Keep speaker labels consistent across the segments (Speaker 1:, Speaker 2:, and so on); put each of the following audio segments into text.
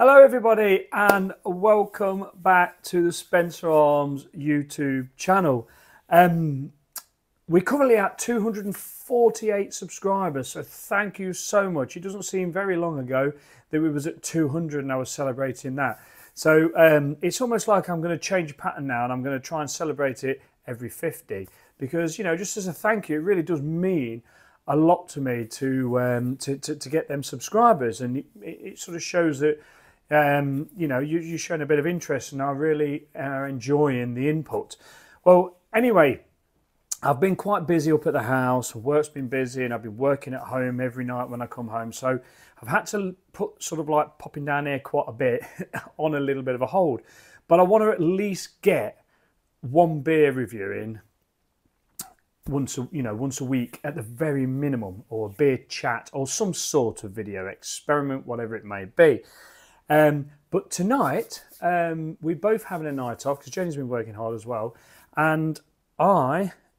Speaker 1: Hello everybody and welcome back to the Spencer Arms YouTube channel. We're currently at 248 subscribers, so thank you so much. It doesn't seem very long ago that we was at 200 and I was celebrating that. So it's almost like I'm going to change pattern now and I'm going to try and celebrate it every 50 because, you know, just as a thank you, it really does mean a lot to me to get them subscribers, and it sort of shows that you know, you're showing a bit of interest and I really are enjoying the input. Well, anyway, I've been quite busy up at the house, work's been busy, and I've been working at home every night when I come home. So I've had to put sort of like popping down here quite a bit on a little bit of a hold. But I want to at least get one beer review in once a week at the very minimum, or a beer chat or some sort of video experiment, whatever it may be. But tonight, we're both having a night off because Jenny's been working hard as well. And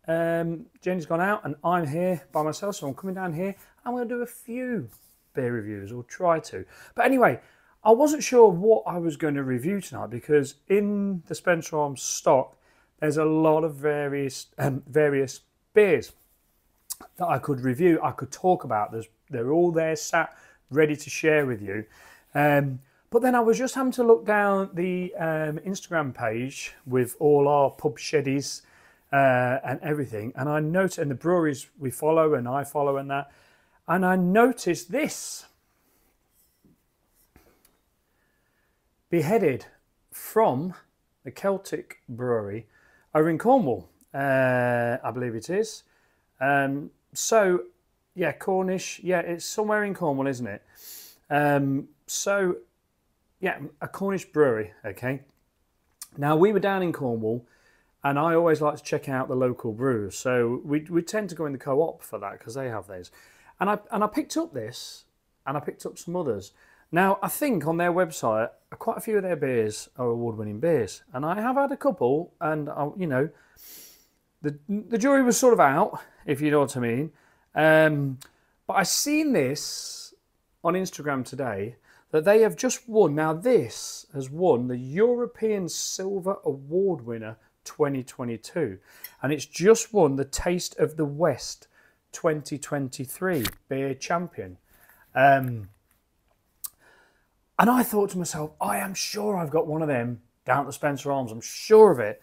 Speaker 1: Jenny's gone out and I'm here by myself. So I'm coming down here. I'm going to do a few beer reviews, or try to. But anyway, I wasn't sure what I was going to review tonight because in the Spencer Arms stock, there's a lot of various beers that I could review. I could talk about. They're all there sat ready to share with you. But then I was just having to look down the Instagram page with all our pub sheddies and everything, and I noticed, and the breweries we follow and I follow and that, and I noticed this. Beheaded from the Keltik Brewery over in Cornwall, I believe it is. So, yeah, Cornish, yeah, it's somewhere in Cornwall, isn't it? So, yeah, a Cornish brewery, okay. Now, we were down in Cornwall, and I always like to check out the local brews. So we tend to go in the co-op for that because they have these. And I picked up this, and I picked up some others. Now, I think on their website, quite a few of their beers are award-winning beers. And I have had a couple, and, you know, the jury was sort of out, if you know what I mean. But I seen this on Instagram today, that they have just won. Now this has won the European Silver Award winner 2022. And it's just won the Taste of the West 2023 Beer Champion. And I thought to myself, I am sure I've got one of them down at the Spencer Arms. I'm sure of it.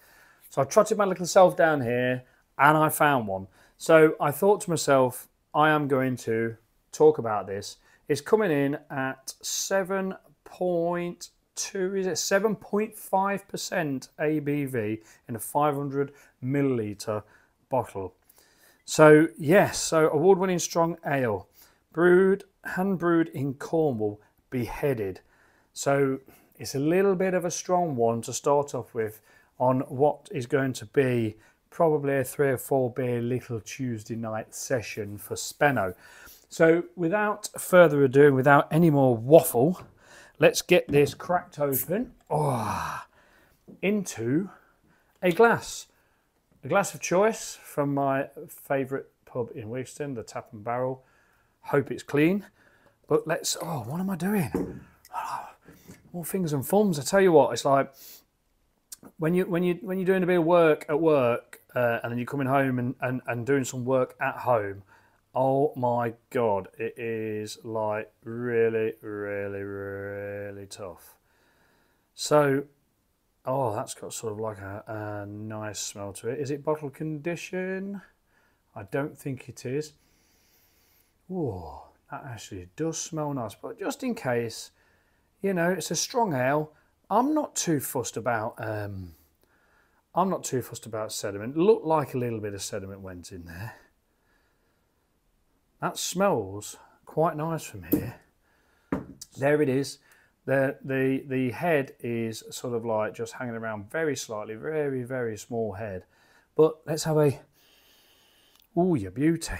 Speaker 1: So I trotted my little self down here and I found one. So I thought to myself, I am going to talk about this. It's coming in at 7.2, is it 7.5% ABV in a 500 milliliter bottle. So yes, so award-winning strong ale, hand brewed in Cornwall, Beheaded. So it's a little bit of a strong one to start off with on what is going to be probably a 3 or 4 beer little Tuesday night session for Speno. So without further ado, without any more waffle, let's get this cracked open into a glass. A glass of choice from my favourite pub in Wigston, the Tap and Barrel. Hope it's clean. But let's, what am I doing? All fingers and thumbs. I tell you what, it's like when you're doing a bit of work at work and then you're coming home and doing some work at home. Oh my God, it is like really, really, really tough. So, that's got sort of like a nice smell to it. Is it bottle condition? I don't think it is. Oh, that actually does smell nice. But just in case, you know, it's a strong ale. I'm not too fussed about sediment. Looked like a little bit of sediment went in there. That smells quite nice from here. There it is. The head is sort of like just hanging around very slightly, very, very small head. But let's have a, ooh, your beauty.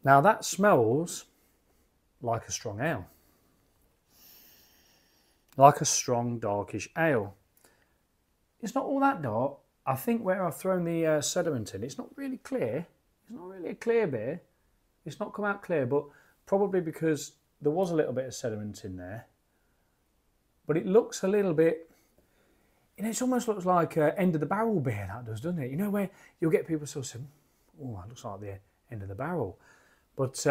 Speaker 1: Now that smells like a strong ale. Like a strong, darkish ale. It's not all that dark. I think where I've thrown the sediment in, it's not really clear. It's not really a clear beer. It's not come out clear, but probably because there was a little bit of sediment in there, but it looks a little bit, you know, it almost looks like end of the barrel beer, that does, doesn't it? You know, where you'll get people sort of saying, oh, that looks like the end of the barrel. But,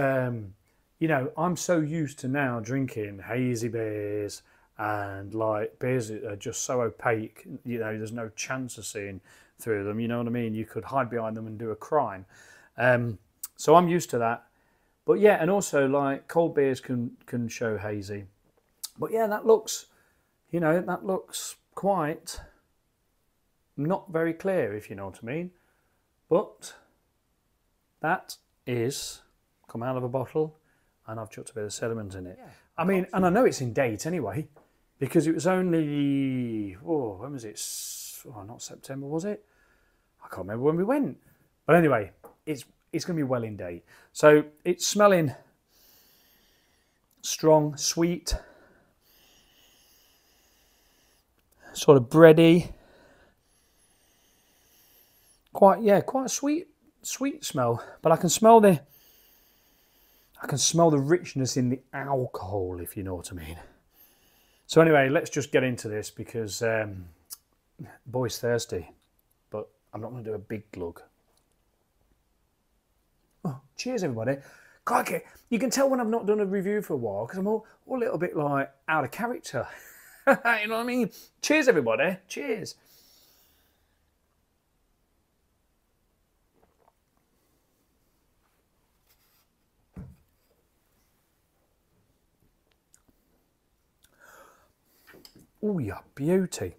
Speaker 1: you know, I'm so used to now drinking hazy beers and like beers that are just so opaque, you know, there's no chance of seeing through them, you know what I mean? You could hide behind them and do a crime. So I'm used to that. But yeah, and also like cold beers can show hazy. But yeah, that looks, you know, that looks quite not very clear, if you know what I mean. But that is come out of a bottle and I've chucked a bit of sediment in it. Yeah, I mean, and I know it's in date anyway, because it was only, oh, when was it? Oh, not September, was it? I can't remember when we went. But anyway, it's going to be well in date. So it's smelling strong, sweet, sort of bready. Quite a sweet smell. But I can smell the richness in the alcohol, if you know what I mean. So anyway, let's just get into this because boy's thirsty. But I'm not going to do a big glug. Oh, cheers, everybody. Crikey, you can tell when I've not done a review for a while because I'm all a little bit like out of character. You know what I mean? Cheers, everybody. Cheers. Oh, yeah, beauty.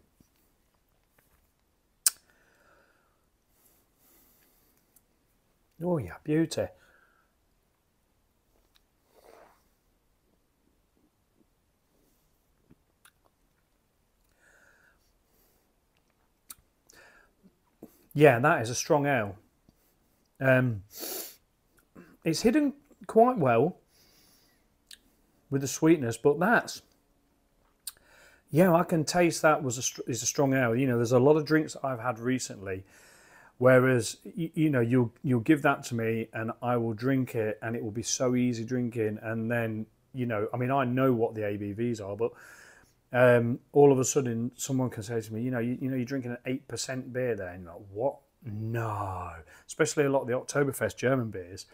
Speaker 1: Oh, yeah, beauty. Yeah, that is a strong ale. It's hidden quite well with the sweetness, but that's, yeah, I can taste that is a strong ale. You know, there's a lot of drinks that I've had recently, whereas you know you'll give that to me and I will drink it and it will be so easy drinking, and then you know, I mean, I know what the ABVs are, but all of a sudden someone can say to me, you know, you're drinking an 8% beer there, and you're like, what? No, especially a lot of the Oktoberfest German beers.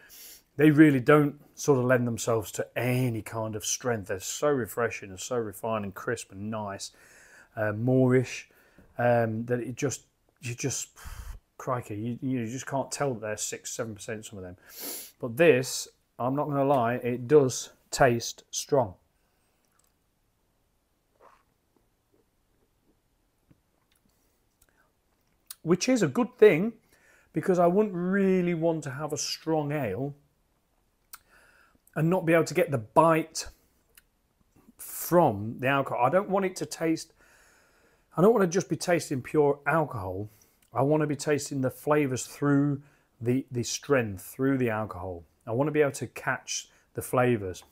Speaker 1: They really don't sort of lend themselves to any kind of strength. They're so refreshing and so refined and crisp and nice, moreish, that you just, crikey, you just can't tell that they're 6-7%, some of them. But this, I'm not going to lie, it does taste strong. Which is a good thing, because I wouldn't really want to have a strong ale and not be able to get the bite from the alcohol. I don't want it to taste, I don't want to just be tasting pure alcohol. I want to be tasting the flavours through the strength, through the alcohol. I want to be able to catch the flavours.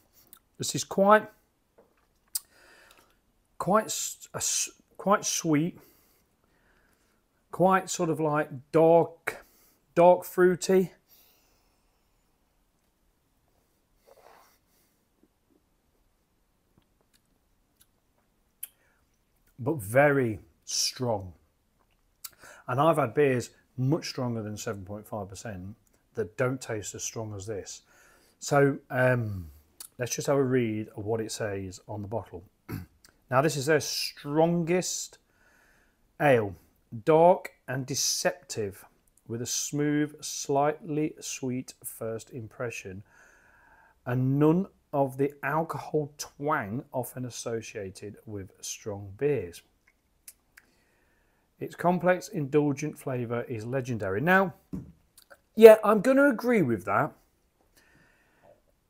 Speaker 1: This is quite sweet, quite sort of like dark fruity. But very strong. And I've had beers much stronger than 7.5% that don't taste as strong as this. So let's just have a read of what it says on the bottle. Now, this is their strongest ale. Dark and deceptive, with a smooth, slightly sweet first impression, and none of the alcohol twang often associated with strong beers. Its complex, indulgent flavour is legendary. Now, yeah, I'm going to agree with that.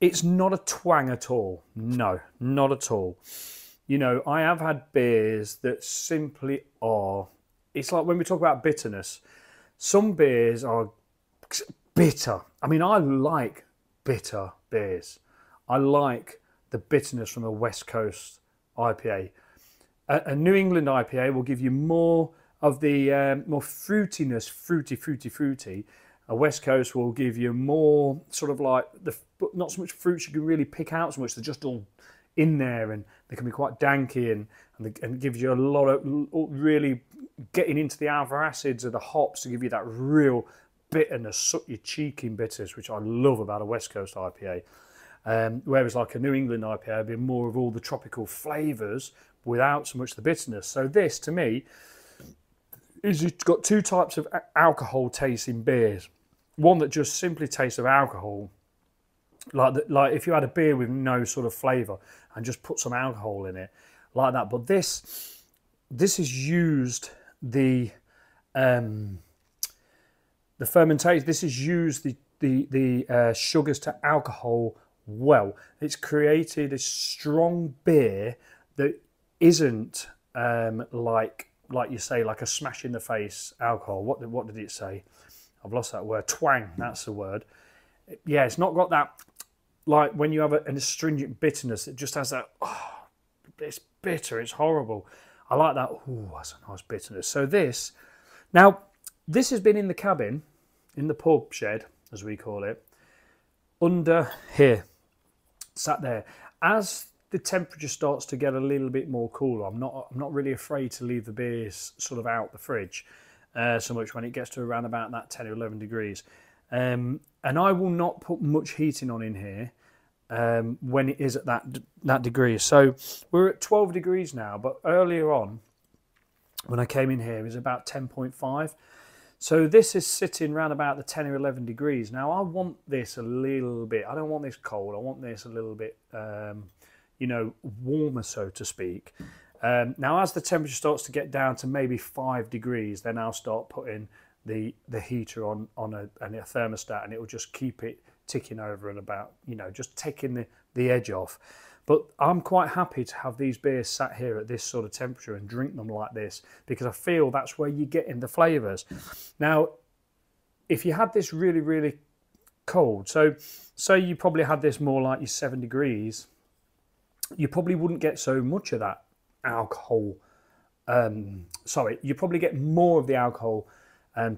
Speaker 1: It's not a twang at all. No, not at all. You know, I have had beers that simply are, it's like when we talk about bitterness, some beers are bitter. I mean, I like bitter beers. I like the bitterness from a West Coast IPA. A New England IPA will give you more of the more fruitiness, fruity. A West Coast will give you more sort of like, not so much fruits you can really pick out so much, they're just all in there, and they can be quite danky, and gives you a lot of really getting into the alpha acids of the hops to give you that real bitterness, suck your cheek in bitters, which I love about a West Coast IPA. Whereas like a New England IPA would be more of all the tropical flavours without so much the bitterness. So this, to me, is you've got two types of alcohol tasting beers. One that just simply tastes of alcohol, like if you had a beer with no sort of flavour and just put some alcohol in it, like that. But this is used the fermentation. This is used the sugars to alcohol well. It's created a strong beer that isn't like you say, like a smash in the face alcohol. What did it say? I've lost that word. Twang. That's the word. Yeah, it's not got that, like when you have an astringent bitterness. It just has that. Oh, it's bitter. It's horrible. I like that. Oh, that's a nice bitterness. So this has been in the cabin, in the pub shed, as we call it, under here, sat there. As the temperature starts to get a little bit more cooler, I'm not really afraid to leave the beers sort of out the fridge so much when it gets to around about that 10 or 11 degrees. And I will not put much heating on in here when it is at that degree. So we're at 12 degrees now, but earlier on, when I came in here, it was about 10.5. So this is sitting around about the 10 or 11 degrees. Now I want this a little bit, I don't want this cold, I want this a little bit, warmer, so to speak. Now as the temperature starts to get down to maybe 5 degrees, then I'll start putting the heater on a thermostat, and it will just keep it ticking over and about, just taking the edge off. But I'm quite happy to have these beers sat here at this sort of temperature and drink them like this, because I feel that's where you get in the flavours. Now, if you had this really, really cold, so you probably had this more like your 7 degrees, you probably wouldn't get so much of that alcohol. You probably get more of the alcohol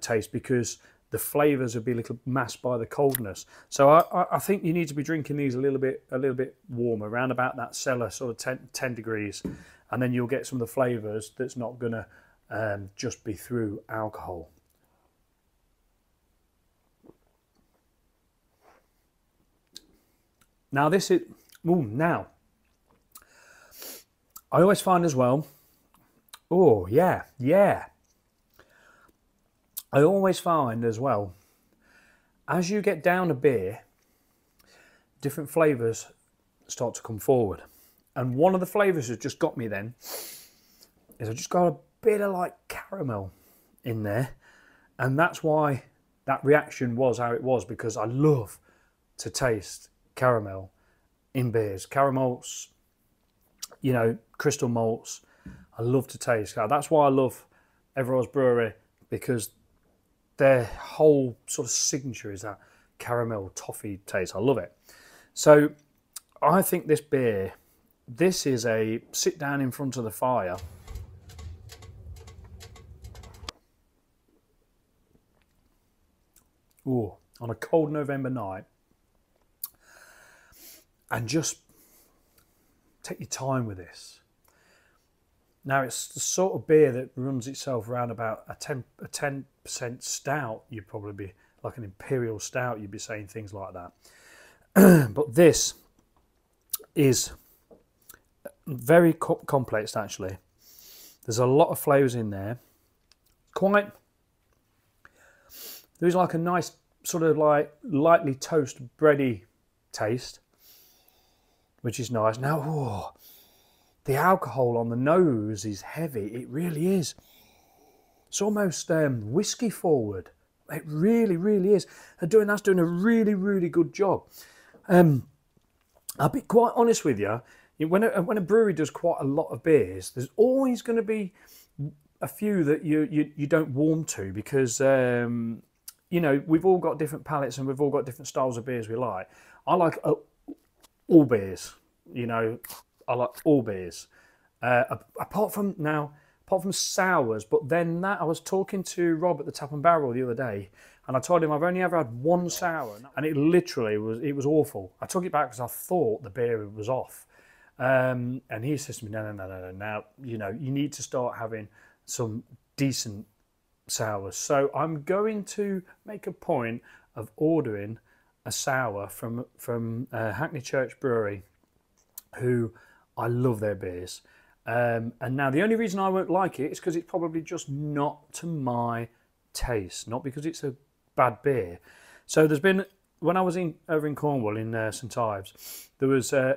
Speaker 1: taste, because the flavours would be a little masked by the coldness. So I think you need to be drinking these a little bit warmer, around about that cellar sort of 10 degrees, and then you'll get some of the flavours that's not going to just be through alcohol. Now this is, now, I always find as well, I always find as well, as you get down a beer, different flavours start to come forward. And one of the flavours that just got me then is I just got a bit of like caramel in there. And that's why that reaction was how it was, because I love to taste caramel in beers. Caramels, crystal malts, I love to taste. That's why I love Everard's Brewery, because their whole sort of signature is that caramel toffee taste. I love it. So I think this beer, this is a sit down in front of the fire. Ooh, on a cold November night, and just take your time with this. Now it's the sort of beer that runs itself around about a 10% stout. You'd probably be like an imperial stout. You'd be saying things like that. But this is very complex actually. There's a lot of flavours in there. There's like a nice sort of like lightly toast bready taste, which is nice. Now, the alcohol on the nose is heavy. It really is. It's almost whiskey forward. It really, really is. That's doing a really, really good job. I'll be quite honest with you. When a brewery does quite a lot of beers, there's always going to be a few that you don't warm to, because we've all got different palates and we've all got different styles of beers we like. I like all beers. I like all beers, apart from sours. But then I was talking to Rob at the Tap and Barrel the other day, And I told him I've only ever had one sour, and it literally was awful. I took it back because I thought the beer was off. And he says to me, no. Now, you know, you need to start having some decent sours. So I'm going to make a point of ordering a sour from Hackney Church Brewery, who I love their beers. And now the only reason I won't like it is because it's probably just not to my taste, not because it's a bad beer. So there's been, when I was over in Cornwall in St Ives, there was I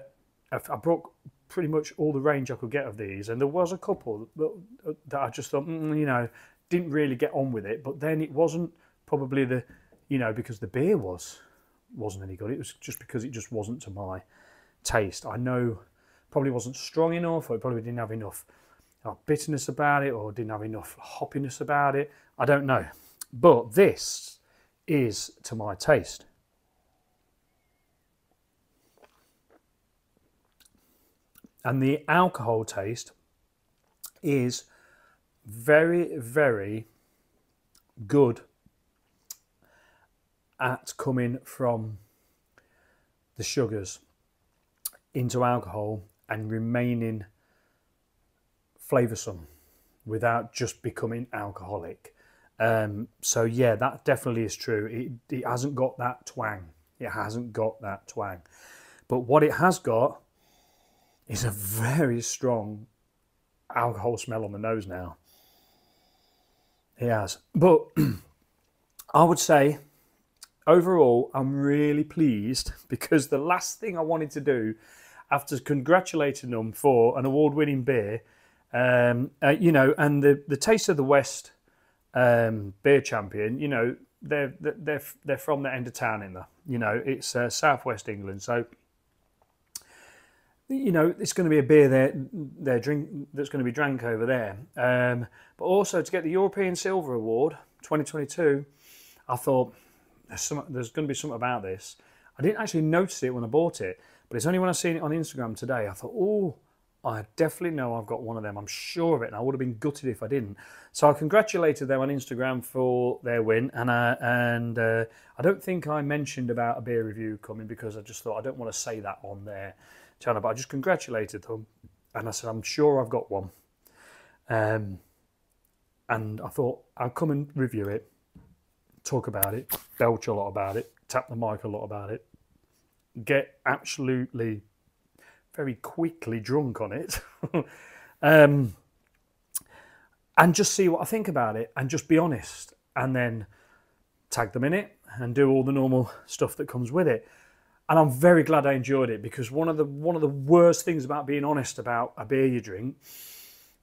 Speaker 1: brought pretty much all the range I could get of these, and there was a couple that I just thought, you know, didn't really get on with it. But then it wasn't probably the, you know, because the beer wasn't any good. It was just because it just wasn't to my taste. I know probably wasn't strong enough, or it probably didn't have enough bitterness about it, or didn't have enough hoppiness about it. I don't know. But this is to my taste. And the alcohol taste is very, very good at coming from the sugars into alcohol and remaining flavoursome without just becoming alcoholic. So yeah, that definitely is true. It hasn't got that twang. It hasn't got that twang. But what it has got is a very strong alcohol smell on the nose now. It has. But I would say overall, I'm really pleased, because the last thing I wanted to do after congratulating them for an award-winning beer, you know, and the Taste of the West beer champion, you know, they're from the end of town in there. You know, it's southwest England, so you know it's going to be a beer their drink that's going to be drank over there. But also to get the European Silver Award 2022, I thought there's going to be something about this. I didn't actually notice it when I bought it, but it's only when I seen it on Instagram today I thought, oh, I definitely know I've got one of them. I'm sure of it, and I would have been gutted if I didn't. So I congratulated them on Instagram for their win, and I don't think I mentioned about a beer review coming, because I just thought I don't want to say that on their channel, but I just congratulated them, and I said I'm sure I've got one, and I thought I'll come and review it, talk about it, belch a lot about it, tap the mic a lot about it, get absolutely very quickly drunk on it, and just see what I think about it, and just be honest, and then tag them in it and do all the normal stuff that comes with it. And I'm very glad I enjoyed it, because one of the worst things about being honest about a beer you drink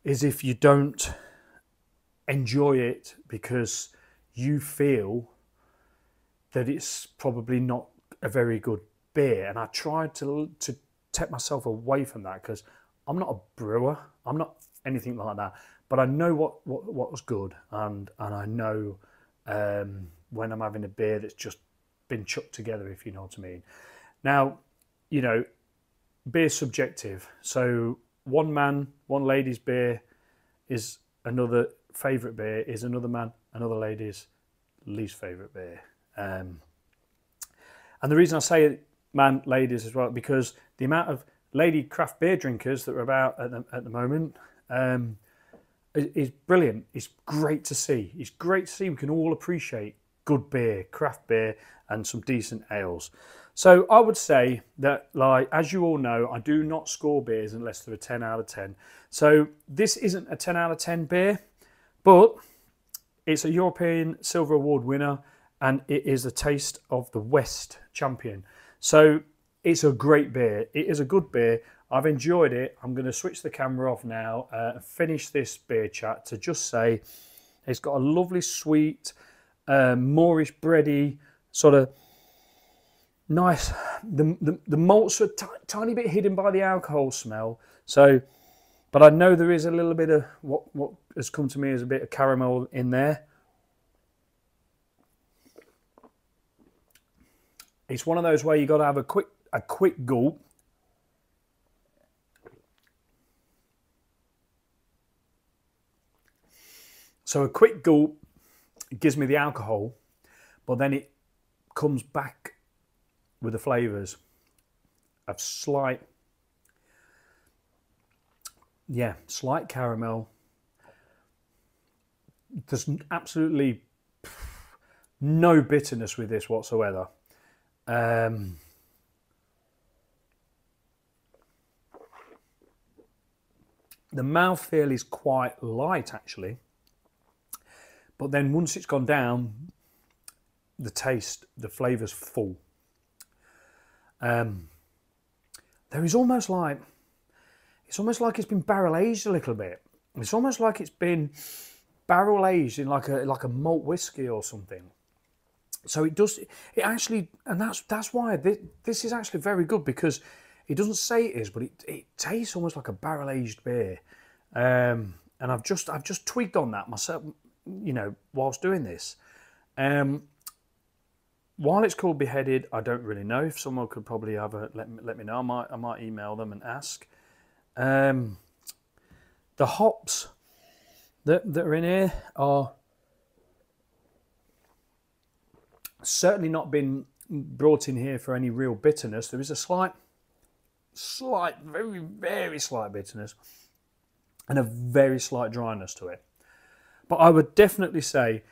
Speaker 1: is if you don't enjoy it because you feel that it's probably not a very good beer. And I tried to take myself away from that, because I'm not a brewer, I'm not anything like that, but I know what was good, and I know when I'm having a beer that's just been chucked together, if you know what I mean. Now, you know, beer's subjective, so one man, one lady's beer is another favourite beer, is another man, another lady's least favourite beer. And the reason I say man, ladies as well, because the amount of lady craft beer drinkers that are about at the moment is brilliant. It's great to see. It's great to see we can all appreciate good beer, craft beer, and some decent ales. So I would say that, like, as you all know, I do not score beers unless they're a 10 out of 10. So this isn't a 10 out of 10 beer, but it's a European Silver Award winner, and it is a Taste of the West champion. So it's a great beer. It is a good beer. I've enjoyed it. I'm going to switch the camera off now and finish this beer chat to just say it's got a lovely, sweet, Moorish bready, sort of nice. The malts are tiny bit hidden by the alcohol smell. So, but I know there is a little bit of what has come to me as a bit of caramel in there. It's one of those where you got to have a quick gulp. So a quick gulp gives me the alcohol, but then it comes back with the flavours of slight caramel. There's absolutely no bitterness with this whatsoever. The mouthfeel is quite light actually, but then once it's gone down, the taste, the flavour's full. There is almost like, it's almost like it's been barrel aged a little bit. It's almost like it's been barrel aged in like a malt whiskey or something. So it actually, and that's why this is actually very good, because it doesn't say it is, but it tastes almost like a barrel aged beer. And I've just twigged on that myself, you know, whilst doing this. While it's called Beheaded, I don't really know. If someone could probably have let me know, I might email them and ask. The hops that are in here are certainly not been brought in here for any real bitterness. There is a slight, very, very slight bitterness and a very slight dryness to it. But I would definitely say,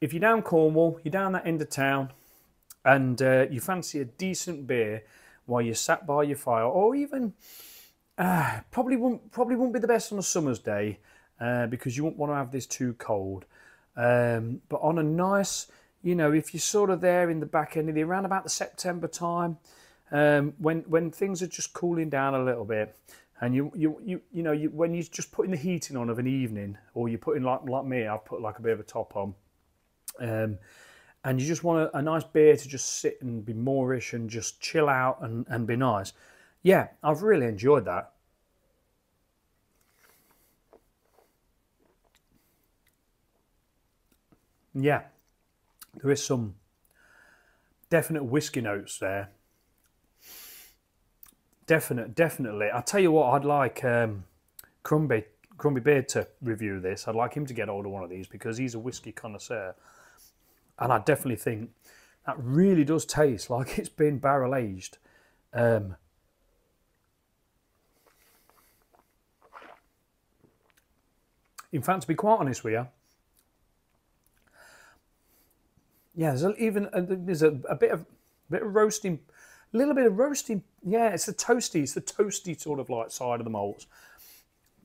Speaker 1: if you're down Cornwall, you're down that end of town, and you fancy a decent beer while you're sat by your fire, or even probably won't be the best on a summer's day, because you won't want to have this too cold. But on a nice, you know, if you're sort of there in the back end of around about the September time, when things are just cooling down a little bit, and you know, when you're just putting the heating on of an evening, or you're putting like me, I've put like a bit of a top on. And you just want a nice beer to just sit and be moorish and just chill out and be nice. Yeah, I've really enjoyed that. Yeah, there is some definite whiskey notes there. Definitely. I'll tell you what, I'd like Crumbie Beard to review this. I'd like him to get hold of one of these, because he's a whiskey connoisseur. And I definitely think that really does taste like it's been barrel aged. In fact, to be quite honest with you, yeah, there's a bit of roasting, a little bit of roasting. Yeah, it's the toasty sort of like side of the malts.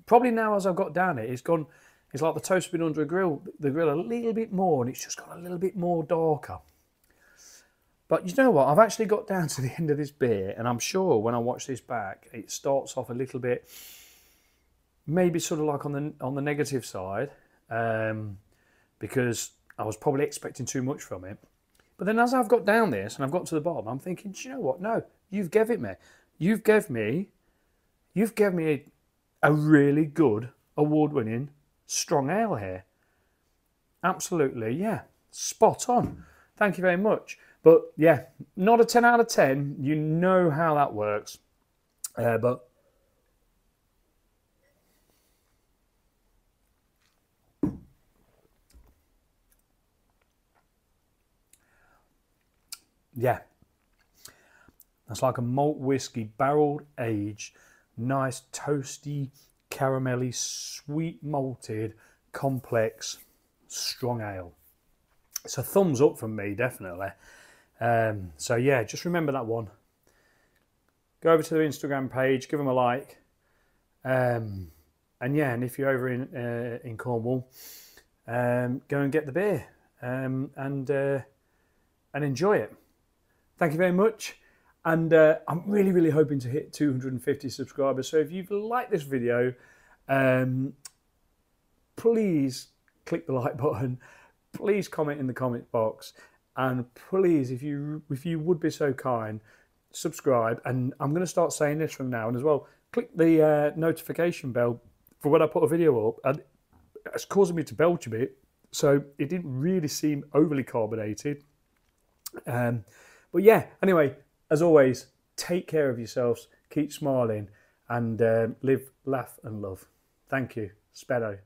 Speaker 1: Probably now as I've got down it, it's like the toast been under the grill a little bit more, and it's just got a little bit more darker. But you know what? I've actually got down to the end of this beer, and I'm sure when I watch this back, it starts off a little bit, maybe sort of like on the negative side, because I was probably expecting too much from it. But then as I've got down this and I've got to the bottom, I'm thinking, do you know what? No, you've given it me. You've given me a really good, award-winning strong ale here. Absolutely, yeah, spot on. Thank you very much. But yeah, not a 10 out of 10. You know how that works. But yeah, that's like a malt whiskey, barreled aged, nice toasty, caramelly, sweet malted, complex, strong ale. It's a thumbs up from me, definitely. So yeah, just remember that one. Go over to the Instagram page, give them a like. And yeah, and if you're over in Cornwall, go and get the beer and enjoy it. Thank you very much. And I'm really hoping to hit 250 subscribers. So if you've liked this video, please click the like button. Please comment in the comment box. And please, if you would be so kind, subscribe. And I'm going to start saying this from now on as well. Click the notification bell for when I put a video up. And it's causing me to belch a bit. So it didn't really seem overly carbonated. But yeah, anyway, as always, take care of yourselves, keep smiling, and live, laugh and love. Thank you. Speno.